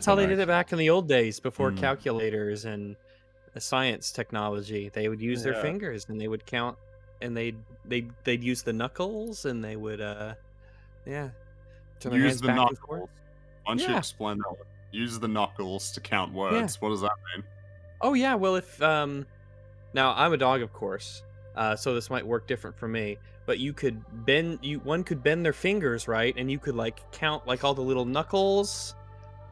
That's how they did it back in the old days before Mm. calculators and the science technology. They would use their Yeah. fingers and they would count, and they'd use the knuckles and they would yeah, turn their Use hands the back and forth. knuckles. Why don't you Yeah. explain that one? Use the knuckles to count Yeah. words. What does that mean? Oh yeah. Well, if now I'm a dog, of course, so this might work different for me. But you could one could bend their fingers, right, and you could like count like all the little knuckles,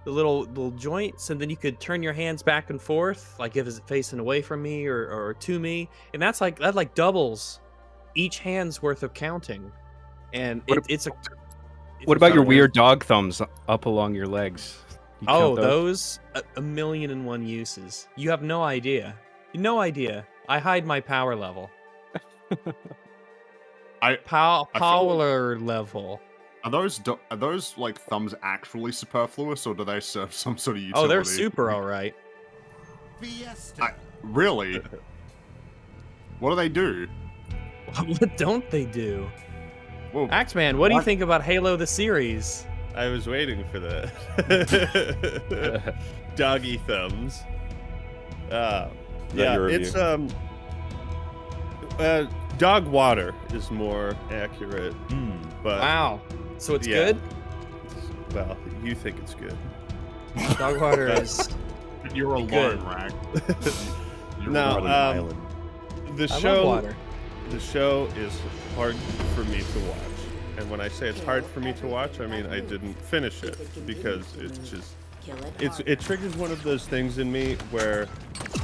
the little joints, and then you could turn your hands back and forth, like if it's facing away from me or to me, and that like doubles each hand's worth of counting, and What it's a. What about your Sorry. weird dog thumbs up along your legs? You Oh, count those? those a million and one uses. You have no idea. No idea. I hide my power level. I Power level. Are those like thumbs actually superfluous, or do they serve some sort of utility? Oh, they're super alright. Really? What do they do? What don't they do? Well, Axeman, what do you think about Halo the series? I was waiting for that. Doggy thumbs. Yeah, your it's review? dog water is more accurate. But Wow. So it's yeah. good? Well, you think it's good. Dog water is. you're alone, good. Rag. Now, the I show, love water. the show is hard for me to watch. And when I say it's hard for me to watch, I mean I didn't finish it because it's just it triggers one of those things in me where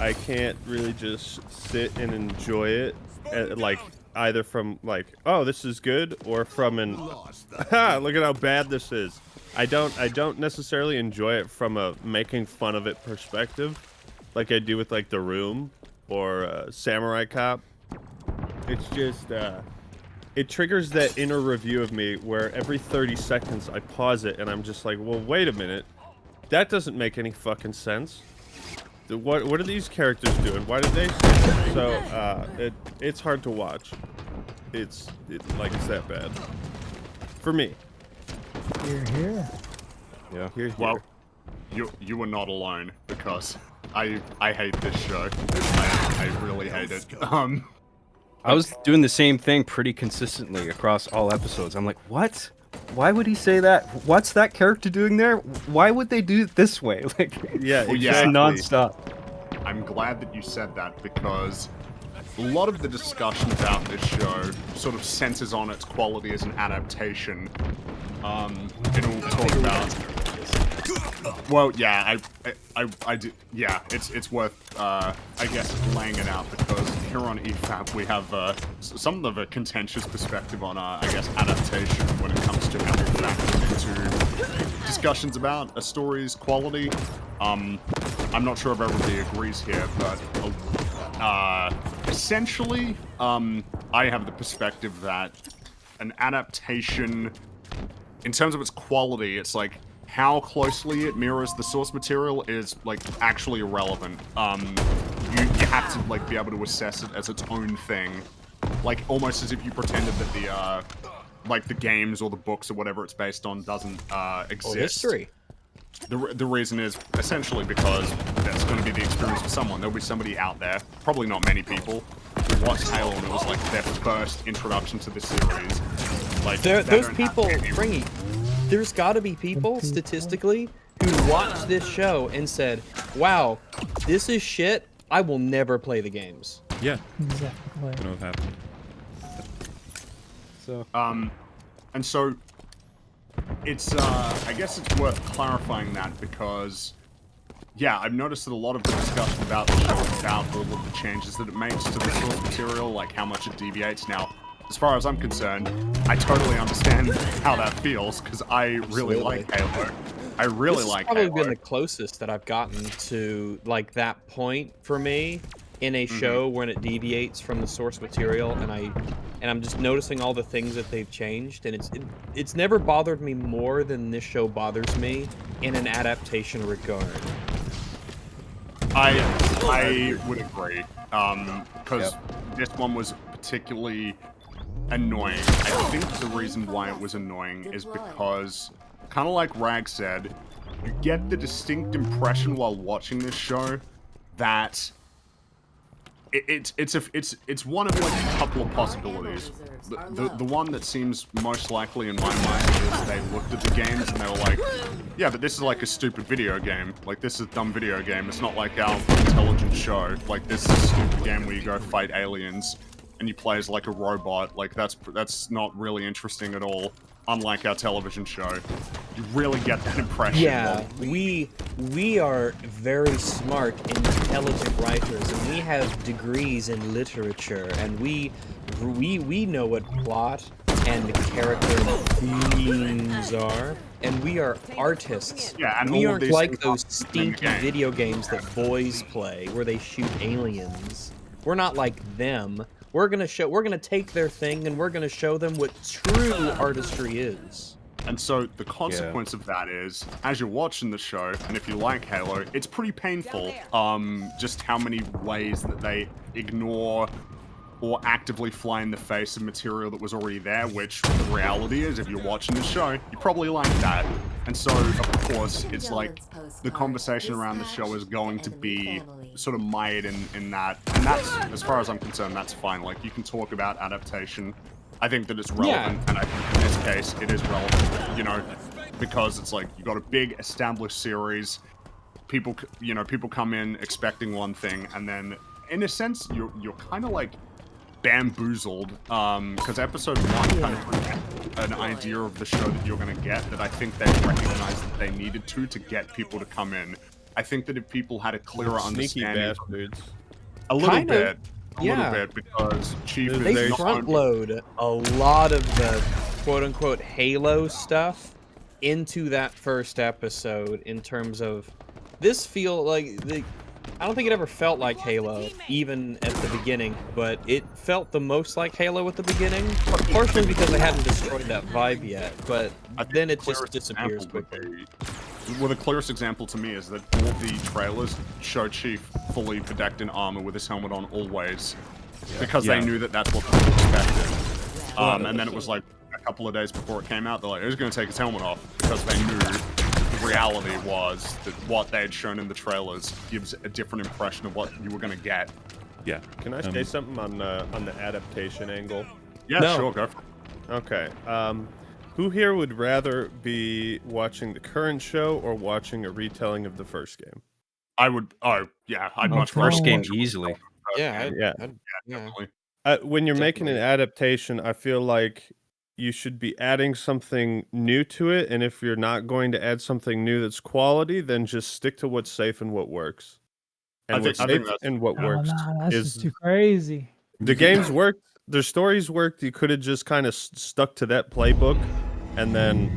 I can't really just sit and enjoy it, like either from like, oh, this is good, or from an ha, look at how bad this is. I don't necessarily enjoy it from a making fun of it perspective, like I do with like The Room or Samurai Cop. It's just it triggers that inner review of me where every 30 seconds I pause it and I'm just like, well, wait a minute. That doesn't make any fucking sense. What are these characters doing? Why did they say that? So it's hard to watch. It's that bad for me. Yeah. Here. Well, you are not alone, because I hate this show. I really hate it. I was doing the same thing pretty consistently across all episodes. I'm like, what? Why would he say that? What's that character doing there? Why would they do it this way? Like, Yeah, Well, just yeah. nonstop. I'm glad that you said that, because a lot of the discussion about this show sort of centers on its quality as an adaptation. And we'll talk about. Well, yeah, I do. Yeah, it's worth I guess laying it out, because here on EFAP we have somewhat of a contentious perspective on I guess adaptation when it comes to how we factor into discussions about a story's quality. I'm not sure if everybody agrees here, but essentially, I have the perspective that an adaptation, in terms of its quality, it's like how closely it mirrors the source material is like actually irrelevant. You have to like be able to assess it as its own thing, like almost as if you pretended that the like the games or the books or whatever it's based on doesn't exist. Or history. The reason is essentially because that's going to be the experience for someone. There'll be somebody out there, probably not many people, who watched Halo and it was like their first introduction to the series. Like Those people, Fringy, there's got to be people, statistically, who watched this show and said, wow, this is shit, I will never play the games. Yeah. Exactly. I know what happened. So, and so it's I guess it's worth clarifying that, because yeah, I've noticed that a lot of the discussion about the show is about all of the changes that it makes to the source material, like how much it deviates. Now, as far as I'm concerned, I totally understand how that feels, because I really like Halo. I really like This has Halo. probably been the closest that I've gotten to like that point for me in a show when it deviates from the source material, and I'm just noticing all the things that they've changed, and it's never bothered me more than this show bothers me in an adaptation regard. I would agree, because this one was particularly annoying. I think the reason why it was annoying is because, kind of like Rag said, you get the distinct impression while watching this show that it's one of like a couple of possibilities. The one that seems most likely in my mind is they looked at the games and they were like, yeah, but this is like a stupid video game. Like, this is a dumb video game. It's not like our intelligent show. Like, this is a stupid game where you go fight aliens and you play as like a robot. Like, that's not really interesting at all. Unlike our television show, you really get that impression. Yeah, we are very smart, intelligent writers, and we have degrees in literature, and we know what plot and character themes are, and we are artists. Yeah, and we all of aren't these like things those are in the stinky game. video games that boys play, where they shoot aliens. We're not like them. We're gonna take their thing and we're gonna show them what true artistry is. And so the consequence of that is, as you're watching the show, and if you like Halo, it's pretty painful, just how many ways that they ignore or actively fly in the face of material that was already there, which the reality is, if you're watching the show, you probably like that. And so, of course, it's like, the conversation around the show is going to be sort of mired in that. And that's, as far as I'm concerned, that's fine. Like, you can talk about adaptation. I think that it's relevant, and I think in this case, it is relevant, you know, because it's like, you got a big established series, people come in expecting one thing, and then, in a sense, you're kind of like bamboozled, because episode 1 kind of had an idea of the show that you're going to get that I think they recognized that they needed to get people to come in. I think that if people had a clearer Sneaky understanding, bastards. a little Kind of, bit, yeah. because Chief They is They not front only- load a lot of the quote-unquote Halo stuff into that first episode in terms of this feel like I don't think it ever felt like Halo, even at the beginning, but it felt the most like Halo at the beginning, partially because they hadn't destroyed that vibe yet, but I think then the it just clearest disappears example would quickly. Well, the clearest example to me is that all the trailers show Chief fully bedecked in armor with his helmet on always, because they knew that that's what people expected. And then it was like a couple of days before it came out, they're like, "He's going to take his helmet off," because they knew the reality was that what they had shown in the trailers gives a different impression of what you were going to get. Yeah. Can I say something on the adaptation angle? Yeah, No. sure, go for it. Okay. Who here would rather be watching the current show or watching a retelling of the first game? I would. Oh, yeah, I'd Oh, much First rather game watch it. easily. Yeah, Yeah. yeah. Definitely. When you're making an Definitely. adaptation, I feel like you should be adding something new to it, and if you're not going to add something new that's quality, then just stick to what's safe and what works. And I what's think safe that's- and what Oh, works nah, that's is just too crazy. the games worked, their stories worked. You could have just kind of stuck to that playbook, and then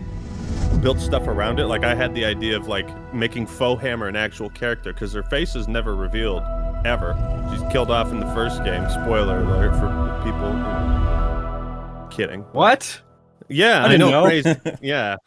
built stuff around it. Like I had the idea of like making Faux Hammer an actual character because her face is never revealed ever. She's killed off in the first game. Spoiler alert for people. Kidding. What? Yeah, I I, didn't know. know. Crazy. Yeah,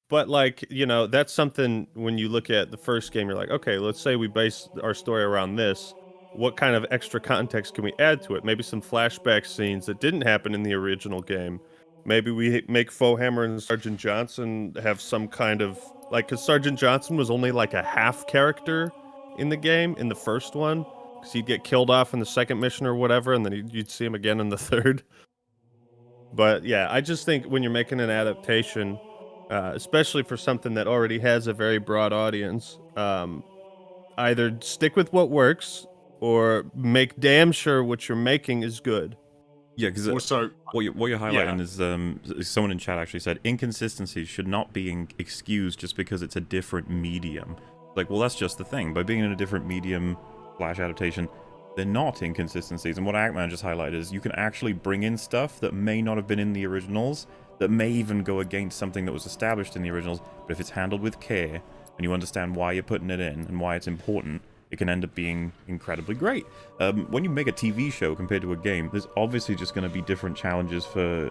but like that's something when you look at the first game, you're like, okay, let's say we base our story around this. What kind of extra context can we add to it? Maybe some flashback scenes that didn't happen in the original game. Maybe we make Faux Hammer and Sergeant Johnson have some kind of like, because Sergeant Johnson was only like a half character in the game in the first one, because he'd get killed off in the second mission or whatever, and then you'd see him again in the third. But yeah, I just think when you're making an adaptation, especially for something that already has a very broad audience, either stick with what works or make damn sure what you're making is good. Yeah, because Also, what you're highlighting Yeah. is someone in chat actually said inconsistencies should not be excused just because it's a different medium. Like, well, that's just the thing. By being in a different medium / adaptation, they're not inconsistencies. And what Ackman just highlighted is you can actually bring in stuff that may not have been in the originals, that may even go against something that was established in the originals, but if it's handled with care and you understand why you're putting it in and why it's important, it can end up being incredibly great. When you make a TV show compared to a game, there's obviously just going to be different challenges for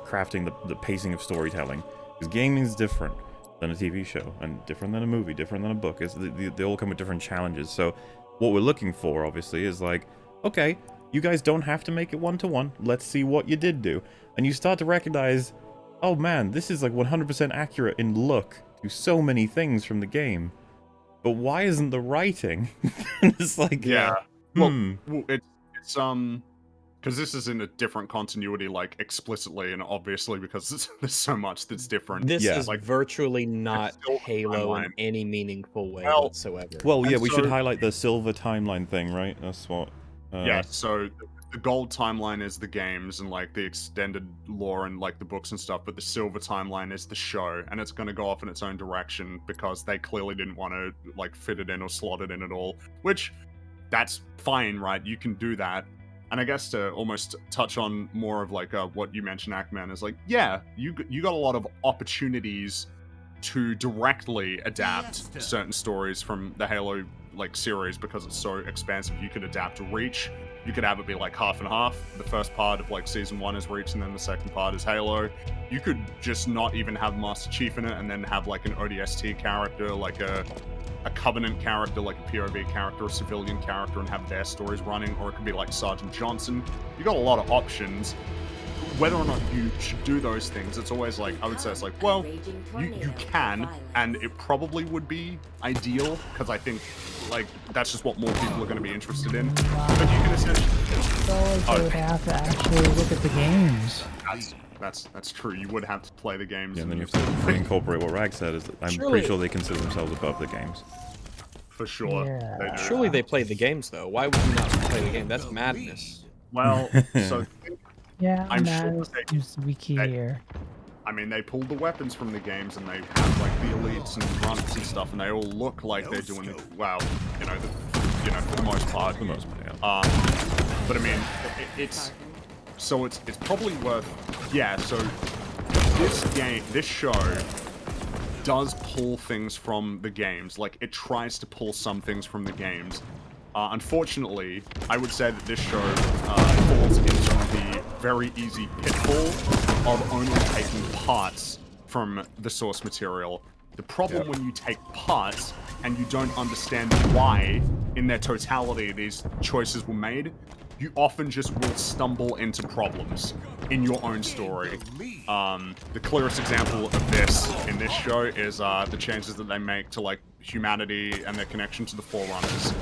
crafting the pacing of storytelling. Because gaming is different than a TV show, and different than a movie, different than a book. They all come with different challenges. So what we're looking for, obviously, is like, okay, you guys don't have to make it one-to-one. Let's see what you did do. And you start to recognize, oh man, this is like 100% accurate in look do so many things from the game, but why isn't the writing? It's like, Yeah. hmm. Well, it's because this is in a different continuity, like explicitly and obviously, because there's so much that's different. This Yeah. is Like, virtually not still Halo in timeline. any meaningful way Well- whatsoever. Well, yeah, And we should so- highlight the silver timeline thing, right? That's what. Yeah, so the gold timeline is the games and like the extended lore and like the books and stuff, but the silver timeline is the show, and it's going to go off in its own direction because they clearly didn't want to like fit it in or slot it in at all, which that's fine, right? You can do that. And I guess to almost touch on more of like what you mentioned, Ackman, is like, yeah, you got a lot of opportunities to directly adapt certain stories from the Halo like series because it's so expansive. You could adapt Reach. You could have it be like half and half. The first part of like season 1 is Reach, and then the second part is Halo. You could just not even have Master Chief in it, and then have like an ODST character, like a Covenant character, like a POV character, a civilian character, and have their stories running. Or it could be like Sergeant Johnson. You got a lot of options. Whether or not you should do those things, it's always like, I would say it's like, well, you can, and it probably would be ideal, because I think, like, that's just what more people are going to be interested in. But you can essentially... So they would have to actually look at the games. That's true, you would have to play the games. Yeah, and then you have to reincorporate what Rag said, is that I'm Surely- pretty sure they consider themselves above the games. For sure. Yeah. They do. Surely they play the games though. Why would you not play the game? That's madness. Well, so, Yeah, I'm man, sure it they- seems to be key they- here. I mean, they pulled the weapons from the games, and they have, like, the elites and grunts and stuff, and they all look like they're doing the, well, for the most part. For the most part, yeah. But I mean, it's probably worth, yeah, so this show does pull things from the games. Like, it tries to pull some things from the games. Unfortunately, I would say that this show falls into the very easy pitfall of only taking parts from the source material. The problem when you take parts and you don't understand why, in their totality, these choices were made, you often just will stumble into problems in your own story. The clearest example of this in this show is the changes that they make to like humanity and their connection to the Forerunners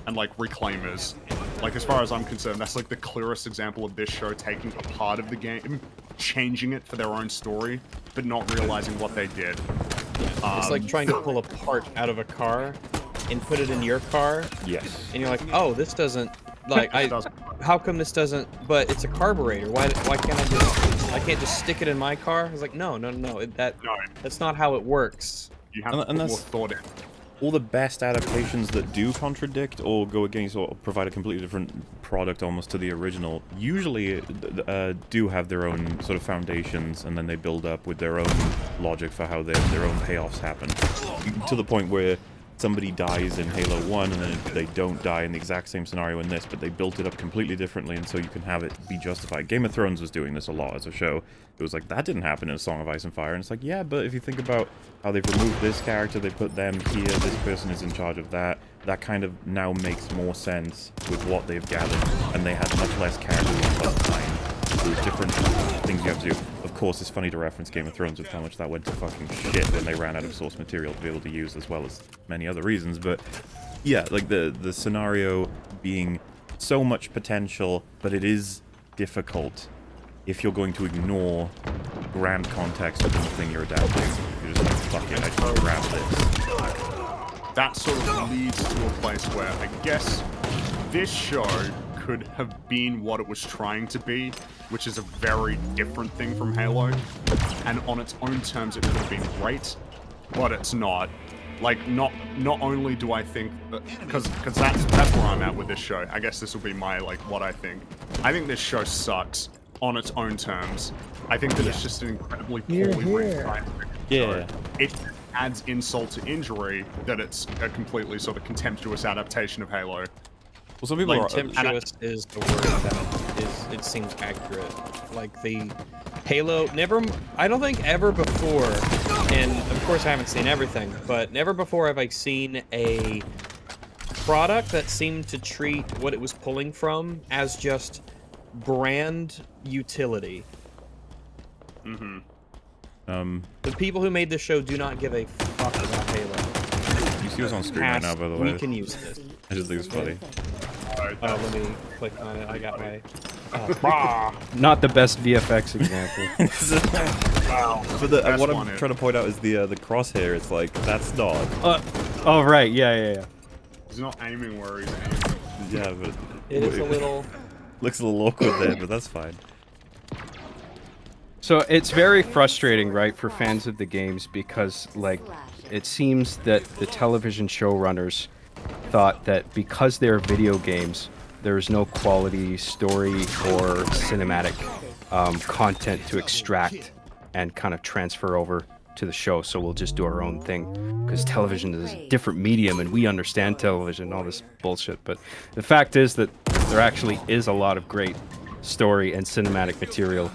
and like Reclaimers. Like, as far as I'm concerned, that's like the clearest example of this show taking a part of the game, changing it for their own story, but not realizing what they did. It's like trying to pull a part out of a car and put it in your car, Yes. and you're like, oh, this doesn't, like, how come this doesn't, but it's a carburetor, why can't I can't just stick it in my car? It's like, no, that's not how it works. You have And to put more that's- thought in. All the best adaptations that do contradict or go against or provide a completely different product almost to the original usually do have their own sort of foundations, and then they build up with their own logic for how their own payoffs happen. To the point where somebody dies in Halo 1 and then they don't die in the exact same scenario in this, but they built it up completely differently, and so you can have it be justified. Game of Thrones was doing this a lot as a show. It was like, that didn't happen in A Song of Ice and Fire, and it's like, yeah, but if you think about how they've removed this character, they put them here, this person is in charge of that, that kind of now makes more sense with what they've gathered, and they had much less characters and less time. There's different things you have to do. Of course, it's funny to reference Game of Thrones with how much that went to fucking shit when they ran out of source material to be able to use, as well as many other reasons, but yeah, like the scenario being so much potential, but it is difficult if you're going to ignore grand context of the thing you're adapting. You're just like, fuck it, I just grab this. That sort of leads to a place where I guess this show could have been what it was trying to be, which is a very different thing from Halo. And on its own terms, it could have been great, but it's not. Like, not only do I think, because that's where I'm at with this show. I guess this will be my, like, what I think. I think this show sucks on its own terms. I think that it's just an incredibly Hear, poorly hear. written show. Yeah. It adds insult to injury that it's a completely sort of contemptuous adaptation of Halo. Well, some people Like, are... contemptuous is the word that it seems accurate. Like, the Halo, I don't think ever before, and of course I haven't seen everything, but never before have I seen a product that seemed to treat what it was pulling from as just brand utility. The people who made this show do not give a fuck about Halo. You see what's on screen right now, by the way. We can use this. I just think it's funny. Let me click on it. I got my. Not the best VFX example. But That's what I'm funny. trying to point out is the crosshair. It's like that's not. Oh right, yeah. He's not aiming where he's aiming. Yeah, but It is a little. looks a little awkward there, but that's fine. So it's very frustrating, right, for fans of the games because, like, it seems that the television showrunners thought that because they're video games, there's no quality story or cinematic content to extract and kind of transfer over to the show, so we'll just do our own thing because television is a different medium and we understand television, all this bullshit. But the fact is that there actually is a lot of great story and cinematic material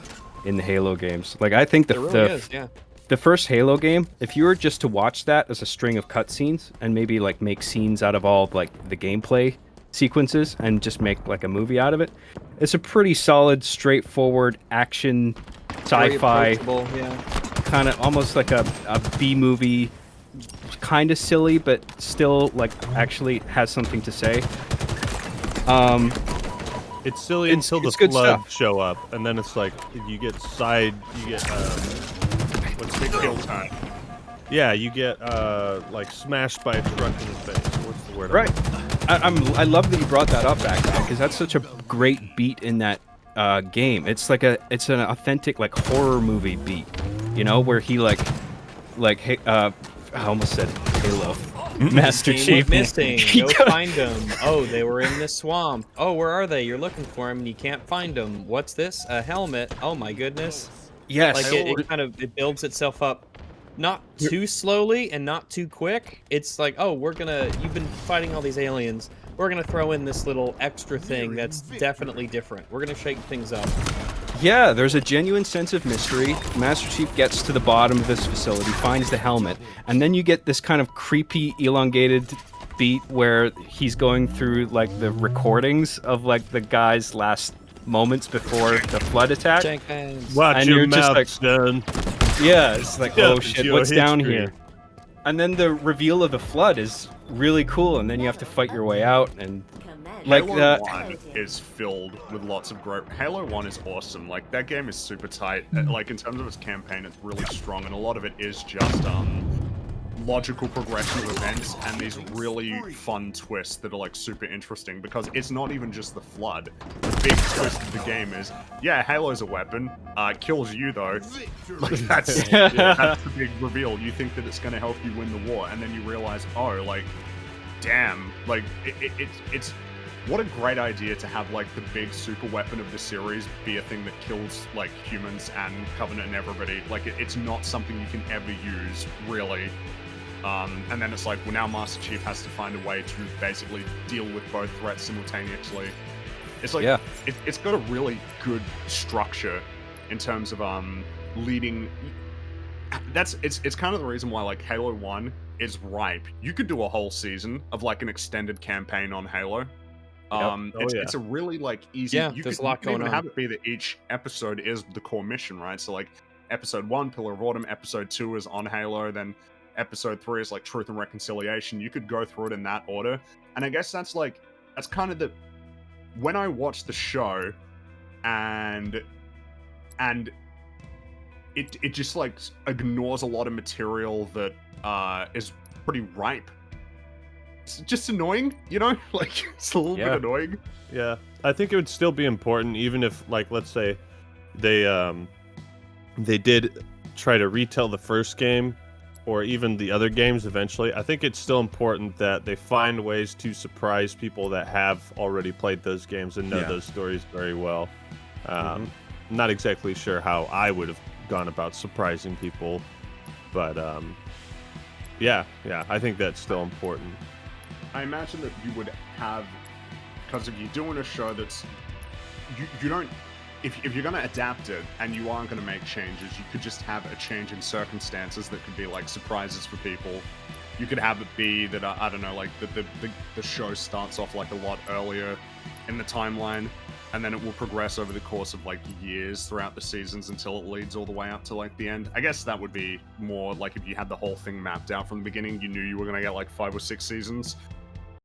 in the Halo games. Like, I think It really is, yeah. the first Halo game, if you were just to watch that as a string of cutscenes and maybe like make scenes out of all like the gameplay sequences and just make like a movie out of it, it's a pretty solid, straightforward action, Very sci-fi, approachable, yeah. kind of almost like a B movie, kind of silly, but still like actually has something to say. It's silly It's- until the it's good flood stuff. show up, and then it's like you get what's Big the kill word? time. Yeah, you get like smashed by a truck in the face. What's the word? Right. I love that you brought that up, actually, because that's such a great beat in that game. It's like it's an authentic like horror movie beat, you know, where he I almost said Halo. Master Team Chief. went missing. He Go does- find them. Oh, they were in the swamp. Oh, where are they? You're looking for them and you can't find them. What's this? A helmet. Oh my goodness. Yes. Like it builds itself up, not too slowly and not too quick. It's like, oh, you've been fighting all these aliens. We're gonna throw in this little extra thing that's definitely different. We're gonna shake things up. Yeah, there's a genuine sense of mystery. Master Chief gets to the bottom of this facility, finds the helmet, and then you get this kind of creepy, elongated beat where he's going through like the recordings of like the guy's last moments before the flood attack. Jenkins. Watch And your you're just mouth, like- son. Yeah, it's like, Yeah, oh it's shit, your what's down history. here? And then the reveal of the flood is really cool, and then you have to fight your way out, and like Halo 1 is filled with lots of great. Halo 1 is awesome. Like, that game is super tight. Like, in terms of its campaign, it's really strong, and a lot of it is just logical progression of events and these really fun twists that are like super interesting, because it's not even just the flood. The big twist of the game is, yeah, Halo's a weapon, kills you though. Like, that's that's the big reveal. You think that it's going to help you win the war, and then you realize, oh, like, damn, like it's what a great idea to have like the big super weapon of the series be a thing that kills like humans and Covenant and everybody. Like, it's not something you can ever use, really. And then it's like, well, now Master Chief has to find a way to basically deal with both threats simultaneously. It's like, Yeah. it's got a really good structure in terms of leading. It's kind of the reason why like Halo 1 is ripe. You could do a whole season of like an extended campaign on Halo. It's a really like easy. Yeah, you there's could, a lot you can even going on. have it be that each episode is the core mission, right? So like episode 1, Pillar of Autumn, episode 2 is on Halo, then episode 3 is like Truth and Reconciliation. You could go through it in that order, and I guess that's kind of the when I watch the show, and it just like ignores a lot of material that is pretty ripe. It's just annoying, you know? Like, it's a little bit annoying. Yeah, I think it would still be important, even if, like, let's say they did try to retell the first game, or even the other games eventually. I think it's still important that they find ways to surprise people that have already played those games and know those stories very well. Not exactly sure how I would have gone about surprising people, but yeah, I think that's still important. I imagine that you would have, because if you're doing a show that's, you don't, if you're going to adapt it and you aren't going to make changes, you could just have a change in circumstances that could be like surprises for people. You could have it be that, I don't know, like the show starts off like a lot earlier in the timeline, and then it will progress over the course of like years throughout the seasons until it leads all the way up to like the end. I guess that would be more like if you had the whole thing mapped out from the beginning, you knew you were gonna get like 5 or 6 seasons.